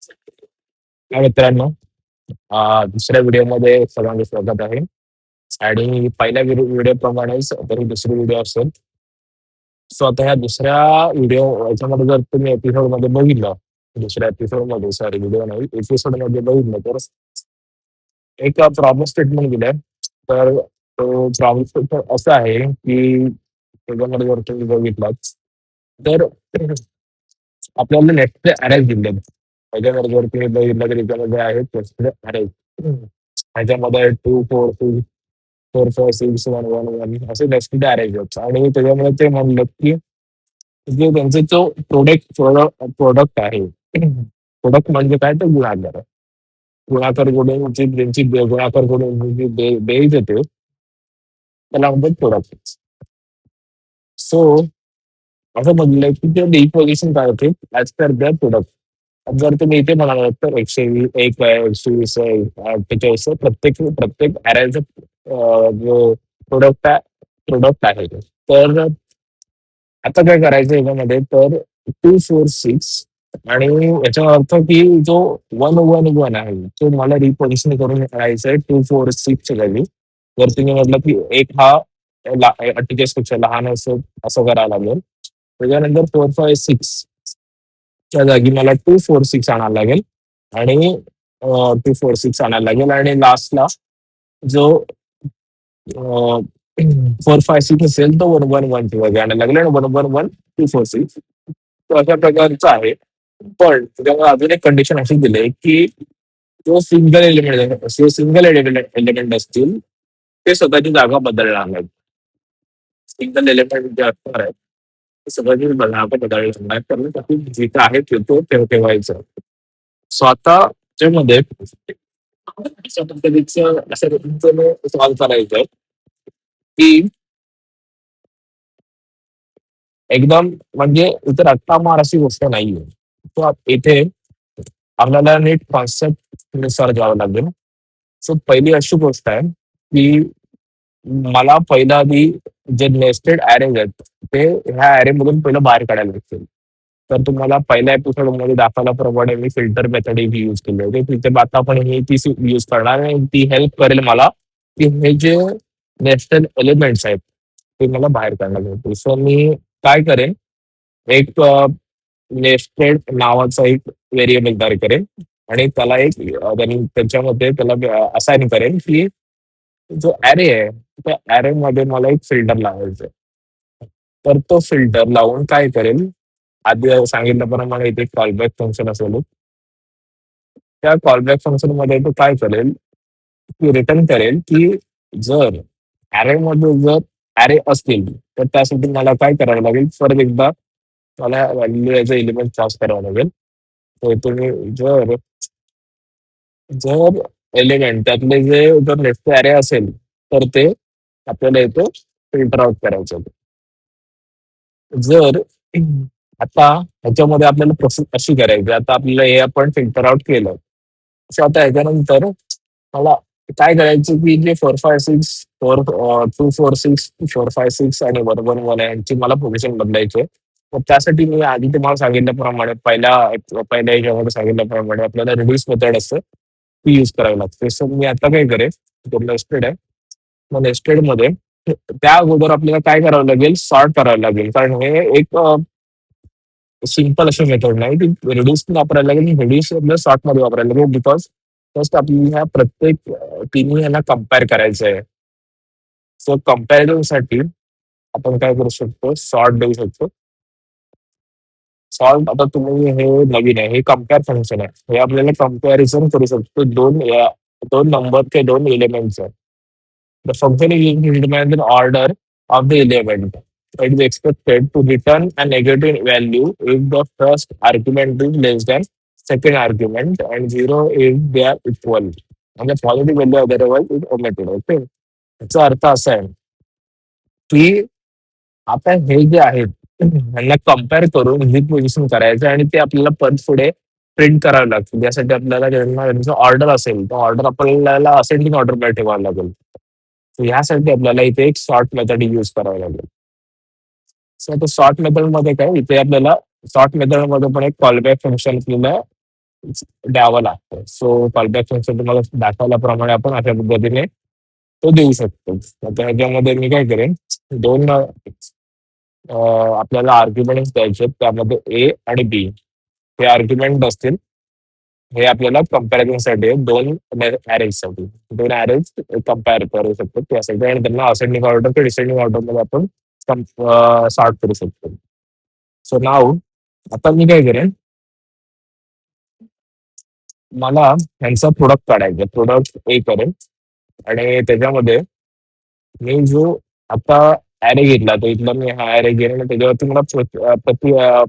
हाय मित्रांनो, दुसऱ्या व्हिडिओमध्ये सर्वांचं स्वागत आहे. आणि पहिल्या व्हिडिओप्रमाणेच तरी दुसरी व्हिडिओ असेल. सो आता ह्या दुसऱ्या व्हिडिओ याच्यामध्ये जर तुम्ही एपिसोडमध्ये बघितलं, दुसऱ्या एपिसोडमध्ये सॉरी व्हिडिओ नाही, एपिसोडमध्ये बघितलं तर एक प्रॉब्लेम स्टेटमेंट दिलंय. तर तो प्रॉब्लेम स्टेटमेंट असं आहे, की त्याच्यामध्ये जर तुम्ही बघितलात, तर आपल्याला नेक्स्टचे अरेज दिलेत. त्याच्यामध्ये जर तुम्ही बघितलं तर त्याच्यामध्ये आहेत नेक्स्टचे अरेज. ह्याच्यामध्ये 2, 4, 2, 4, 4, 6, 1, 1, 1 असे नेक्स्टचे अरेज आहेत. आणि त्याच्यामध्ये ते म्हणलं, की जे त्यांचा जो प्रोडक्ट आहे. प्रोडक्ट म्हणजे काय तर गुणाकार. गुणाकार करून जी त्यांची गुणाकार करून जी बेरीज येते, त्याला म्हणतात प्रोडक्ट. सो असं म्हटलंय, की ते डिपोझिशन काय होते ॲज पर देअर प्रोडक्ट. जर तुम्ही इथे म्हणालात तर 101 आहे, 120 आहे, 48 आहे. प्रत्येक प्रत्येक अरेचं जो प्रोडक्ट आहे ते. तर आता काय करायचं याच्यामध्ये तर 246 आणि याचा अर्थ की जो 111 आहे, तो मला रिपोझिशन करून करायचा आहे 246 च्या जागी. जर तुम्ही म्हटलं की एक हा 48 पेक्षा लहान असेल असं करावं लागेल. त्याच्यानंतर 456 च्या जागी मला 246 आणायला लागेल आणि 246 आणायला लागेल आणि लास्टला जो 456 असेल तो 111 च्या जागी आणायला लागेल आणि 111 246. तर अशा प्रकारचं आहे. पण त्याच्यामध्ये अजून एक कंडिशन अशी दिली आहे, की जो सिंगल एलिमेंट असतील, ते स्वतःची जागा बदलणार नाहीत. सिंगल एलिमेंट जे असणार आहे, ते स्वतःची जागा बदलणार नाही. कारण त्याची जिथं आहे तिथं ठेवायचं. सो आता त्याच्यामध्ये अशा पद्धतीचं सॉल्व्ह करायचं की एकदम म्हणजे इथे रट्टा मार अशी गोष्ट नाहीये. तो इथे आपल्याला नीट कॉन्सेप्ट नुसार जावं लागेल. सो पहिली अशी गोष्ट आहे, की मला पहिला आधी जे नेस्टेड अरेज आहेत, ते ह्या अरेमधून पहिलं बाहेर काढायला लागतील. तर तुम्हाला पहिल्या एपिसोडमध्ये दाखवल्याप्रमाणे मी फिल्टर मेथड ही यूज केली होती. तिथे आता आपण ही तीच यूज करणार आणि ती हेल्प करेल मला, की हे जे नेस्टेड एलिमेंट्स आहेत, ते मला बाहेर काढण्यात येतील. सो मी काय करेन, एक नेस्टेड नावाचा एक व्हेरिएबल तयार करेन आणि त्याला एक त्याच्यामध्ये त्याला असाइन करेन, की जो अरे आहे, त्या अरेमध्ये मला एक फिल्टर लावायचा आहे. तर तो फिल्टर लावून काय करेल, आधी सांगितल्याप्रमाणे इथे कॉलबॅक फंक्शन असेल. त्या कॉलबॅक फंक्शनमध्ये तो काय करेल, की रिटर्न करेल, की जर अरेमध्ये जर अरे असतील, तर त्यासाठी मला काय करावं लागेल, परत एकदा मला व्हॅल्यू याचा एलिमेंट पास करावा लागेल. तर तुम्ही जर जर एलिमेंट त्यातले जर नेक्स्ट अरे असेल, तर ते आपल्याला इथे फिल्टर आउट करायचं. जर आता ह्याच्यामध्ये आपल्याला प्रोसेस अशी करायची, आता आपल्याला हे आपण फिल्टर आउट केलं. सो आता ह्याच्यानंतर मला काय करायचं, की जे 456 246 456 आणि 111 यांची मला पोझिशन बदलायची आहे. तर त्यासाठी मी आधी तुम्हाला सांगितल्याप्रमाणे पहिल्या ह्याच्यामध्ये सांगितल्याप्रमाणे आपल्याला रिड्यूस मेथड असते, ती यूज करावी लागते. सो मी आता काय करेन, तो नेस्टेड आहे. मग नेस्टेडमध्ये त्या अगोदर आपल्याला काय करावं लागेल, सॉर्ट करावं लागेल. कारण हे एक सिंपल अशी मेथड नाही, ती रिड्यूस पण वापरायला लागेल, रिड्यूस आपल्याला सॉर्टमध्ये वापरायला लागेल. बिकॉज फर्स्ट आपल्याला ह्या प्रत्येक तिन्ही यांना कंपेअर करायचं आहे. सो कंपॅरिझनसाठी आपण काय करू शकतो, सॉर्ट देऊ शकतो. सॉल्व्ह आता तुम्ही हे नवीन आहे, हे कंपेअर फंक्शन आहे. हे आपल्याला कंपॅरिझन करू शकतो दोन नंबर ते दोन एलिमेंटचं. The function is determine the order of the element. It is expected to return a negative value if the first argument is less than second argument and 0 if they are equal. म्हणजे positive value otherwise is omitted. Okay, याचा अर्थ असा आहे, की आता हे जे आहेत यांना कंपेअर करून ही पोझिशन करायचं आणि ते आपल्याला परत पुढे प्रिंट करावं लागतं. त्यासाठी आपल्याला त्यांचं ऑर्डर असेल, तर ऑर्डर आपल्याला असेंडिंग ऑर्डरमध्ये ठेवावं लागेल. तर ह्यासाठी आपल्याला इथे एक सॉर्ट मेथड यूज करावं लागेल. सो आता सॉर्ट मेथडमध्ये काय, इथे आपल्याला सॉर्ट मेथडमध्ये पण एक कॉलबॅक फंक्शन आपल्याला द्यावं लागतं. सो कॉलबॅक फंक्शन तुम्हाला दाखवल्याप्रमाणे आपण अशा पद्धतीने तो देऊ शकतो. आता ह्याच्यामध्ये मी काय करेन, 2 आपल्याला आर्ग्युमेंट्स द्यायचे आहेत. त्यामध्ये ए आणि बी हे आर्ग्युमेंट असतील. हे आपल्याला कंपॅरिझनसाठी आहे 2 अरेजसाठी. 2 अरेज कंपेअर करू शकतो त्यासाठी आणि त्यांना असेंडिंग ऑर्डर किंवा डिसेंडिंग ऑर्डरमध्ये आपण सॉर्ट करू शकतो. सो नाऊ आता मी काय करेन, मला ह्यांचा प्रोडक्ट काढायचा आहे. प्रोडक्ट ए करेन आणि त्याच्यामध्ये मी जो आता ॲरे घेतला, तो इथला मी हा ॲरे घेईन आणि त्याच्यावरती मला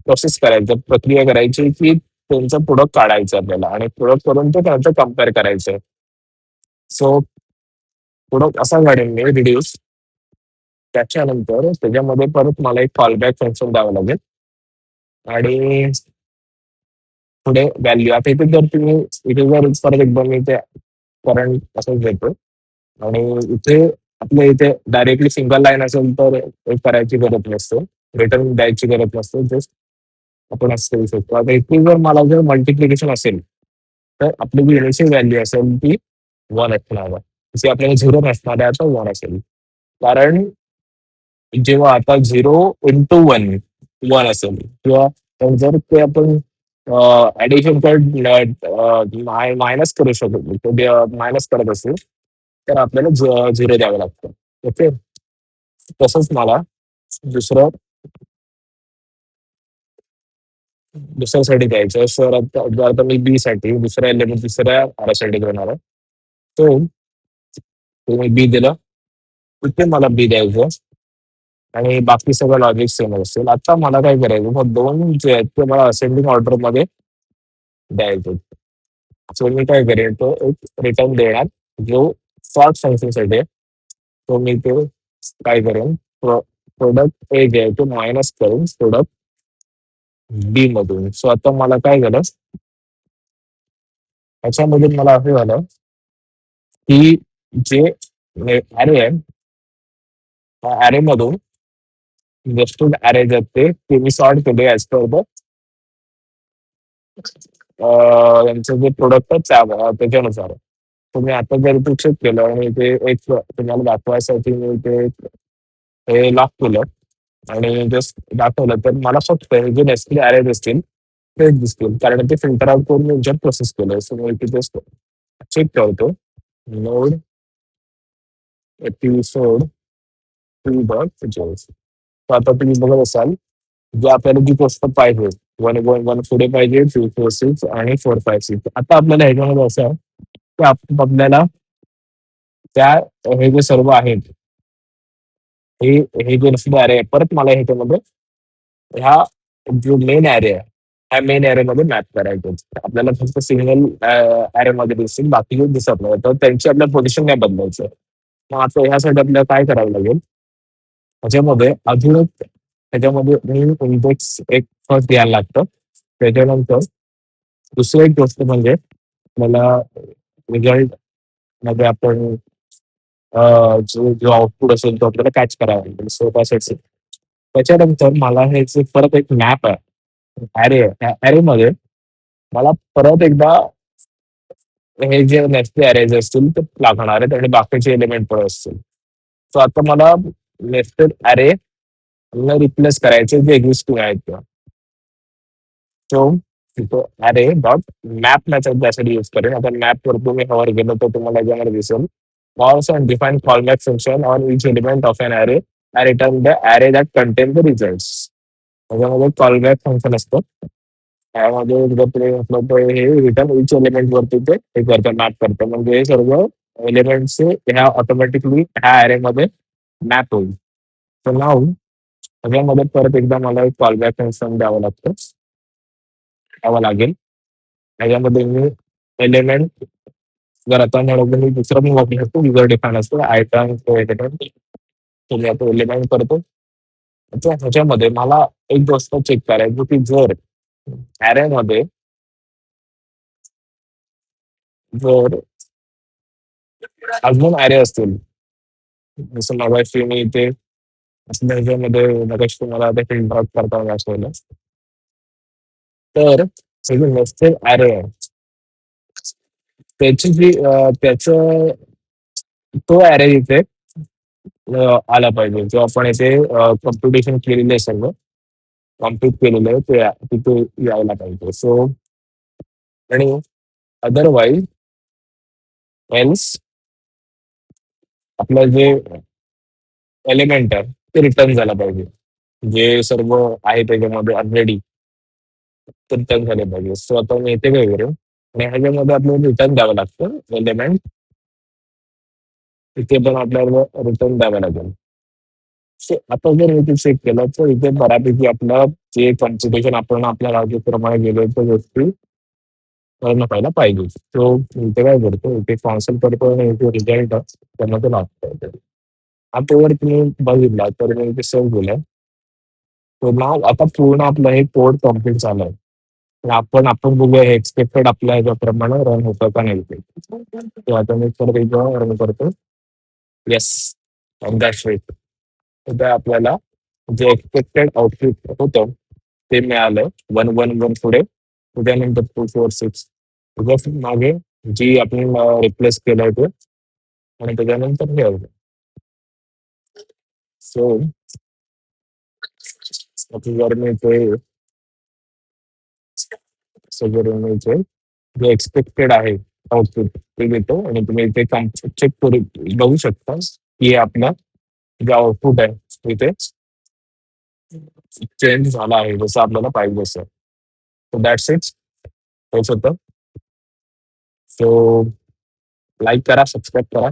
प्रोसेस करायचं, प्रक्रिया करायची की त्यांचं प्रोडक्ट काढायचं आपल्याला आणि प्रोडक्ट करून ते त्यांचं कंपेअर करायचं. सो प्रोडक्ट असा काढेन मी रिड्यूस. त्याच्यानंतर त्याच्यामध्ये परत मला एक कॉलबॅक फंक्शन द्यावं लागेल आणि पुढे व्हॅल्यू. आता इथे जर तुम्ही इथे जर परत एकदा मी ते करंट असंच देतो आणि इथे आपल्या इथे डायरेक्टली सिंगल लाईन असेल तर हे करायची गरज नसते. रिटर्न द्यायची गरज नसते. जस्ट आपण असं करू शकतो. आता इथे जर मला जर मल्टिप्लिकेशन असेल, तर आपली जी इनिशियल व्हॅल्यू असेल ती 1 असणार आहे. जशी आपल्याला 0 नसणार आहे, आता 1 असेल. कारण जेव्हा आता 0 इंटू 1 1 असेल किंवा जर ते आपण ॲडिशन मायनस करू शकतो, मायनस करत असेल, तर आपल्याला 0 द्यावं लागतं. ओके. तसंच मला दुसरं दुसऱ्यासाठी द्यायचं. सर आता आता मी बी साठी दुसऱ्या एलिमेंट दुसऱ्या साठी करणार आहे. तो तुम्ही बी दिलं, तिथे मला बी द्यायचं आणि बाकी सगळं लॉजिक सेम असेल. आता मला काय करायचं, मग 2 जे आहेत ते मला असेंडिंग ऑर्डरमध्ये द्यायचे. सो मी काय करेन, तो एक रिटर्न देणार जो सॉर्ट फंक्शनसाठी आहे. तो मी ते काय करेन, प्रोडक्ट ए जे आहे तो मायनस करून प्रोडक्ट बी मधून. सो आता मला काय झालं, ह्याच्यामधून मला असं झालं, की जे अरे आहे, त्या अरे मधून वेस्टर्न अरे जाते ते मी सॉर्ट केले ॲज पर द यांचं जे प्रोडक्ट आहे त्याच्यानुसार. तुम्ही आता जर ते चेक केलं आणि ते एक तुम्हाला दाखवायसाठी मी ते हे लॉक केलं आणि जस्ट दाखवलं, तर मला फक्त हे जे नेस्टले अरेज असतील तेच दिसतील. कारण ते फिल्टर आउट करून मी प्रोसेस केलं. सो मी तिथे चेक करतो. Node episode 2.0. तर आता तुम्ही बघत असाल, जे आपल्याला जी गोष्ट पाहिजे 1.1 पुढे पाहिजे, 246 आणि 456. आता आपल्याला ह्याच्यामध्ये असं आहे, की आपल्याला त्या हे जे सर्व आहेत, हे हे जे नसले अरे परत मला ह्याच्यामध्ये ह्या जो मेन ॲरे आहे, ह्या मेन ॲरेमध्ये मॅप करायचे. आपल्याला फक्त सिंगल ॲरेमध्ये दिसतील, बाकी दिसत नाही. तर त्यांची आपल्या पोझिशन नाही बदलायचं. मग आता ह्यासाठी आपल्याला काय करावं लागेल, ह्याच्यामध्ये अजून एक ह्याच्यामध्ये मी इंडेक्स एक फर्स्ट द्यायला लागतं. त्याच्यानंतर दुसरी एक गोष्ट म्हणजे मला रिझल्ट मध्ये आपण जो जो आउटपुट असेल तो आपल्याला कॅच करावा लागेल. सो त्यासाठी त्याच्यानंतर मला हे जे परत एक मॅप आहे, ॲरे आहे. त्या ॲरेमध्ये मला परत एकदा हे जे नेस्टले अरेज असतील ते लागणार आहेत आणि बाकीचे एलिमेंट पण असतील. सो आता मला नेस्टेड अरे रिप्लेस करायचे जे एक्झिस्टिंग आहेत ते. सो तिथं अरे डॉट मॅप मेथड त्यासाठी यूज करेन. आता मॅपवर तुम्ही हवर गेलो तर तुम्हाला याच्यामध्ये दिसेल, pause and define callback function on each element of an array I return the array that contain the results. त्याच्यामध्ये कॉलबॅक फंक्शन असतं. त्यामध्ये जर तुम्ही म्हटलं तर हे रिटर्न इच एलिमेंट वरती ते हे करतं, मॅप करतं. म्हणजे हे सर्व एलिमेंट्स ह्या ऑटोमॅटिकली ह्या अरेमध्ये मॅप होईल. तर नाऊ त्याच्यामध्ये परत एकदा मला एक कॉलबॅक फंक्शन द्यावं लागेल. त्याच्यामध्ये मी एलिमेंट जर आता म्हणून मी दुसरं पण वापरू शकतो, युजर डिफाईन असतो आयटम तुम्ही आता एलिमेंट करतो. अच्छा, ह्याच्यामध्ये मला एक गोष्ट चेक करायची की जर अरेमध्ये जर अजून अरे असतील, जसं मगाशी मी ते असं ह्याच्यामध्ये मगाशी तुम्हाला ते फिल्टर आउट करताना दाखवलं. तर हे जे नेस्टेड अरे आहे, त्याची जी त्याचं तो अरे इथे आला पाहिजे. जो आपण इथे कॉम्पिटिशन केलेलं आहे सर्व, कॉम्प्यूट केलेलं आहे ते तिथे यायला पाहिजे. सो आणि अदरवाईज एल्स आपलं जे एलिमेंट आहे ते रिटर्न झालं पाहिजे. जे सर्व आहे त्याच्यामध्ये ऑलरेडी ते रिटर्न झाले पाहिजे. सो आता मी इथे काय करेन आणि ह्याच्यामध्ये आपल्याला रिटर्न द्यावं लागतं एलिमेंट. इथे पण आपल्याला रिटर्न द्यावं लागेल. सो आता जर मी ते चेक केलं तर इथे बऱ्यापैकी आपलं जे कॉम्प्युटेशन आपण आपल्या राज्याप्रमाणे गेलो तर गोष्टी व्हायला पाहिजे. सो इथे काय करतो, इथे कॉन्सल करतो आणि इथे रिझल्ट त्यामध्ये लागतो. आता वर तुम्ही बघितला तर मी इथे सेव्ह केलंय. तर नाव आता पूर्ण आपलं हे कोड कंप्लीट झालंय. तर आपण बघूया हे एक्सपेक्टेड आपल्या ह्याच्याप्रमाणे रन होतं का नाही ते. तर आता मी परत एकदा रन करतो. Yes, that's right. तर आपल्याला जे एक्सपेक्टेड आउटपुट होतं ते मिळालं 111 पुढे. त्याच्यानंतर 246 जस्ट मागे जी आपण रिप्लेस केलंय ते आणि त्याच्यानंतर हे होतं. सो जर मी ते जर मी ते जे एक्सपेक्टेड आहे आउटपुट ते देतो आणि तुम्ही ते चेक करू बघू शकता की हे आपला जे आउटपुट आहे इथे चेंज झाला आहे जसं आपल्याला पाहिजे तसं. So that's it. हेच होतं. सो लाईक करा, सबस्क्राईब करा.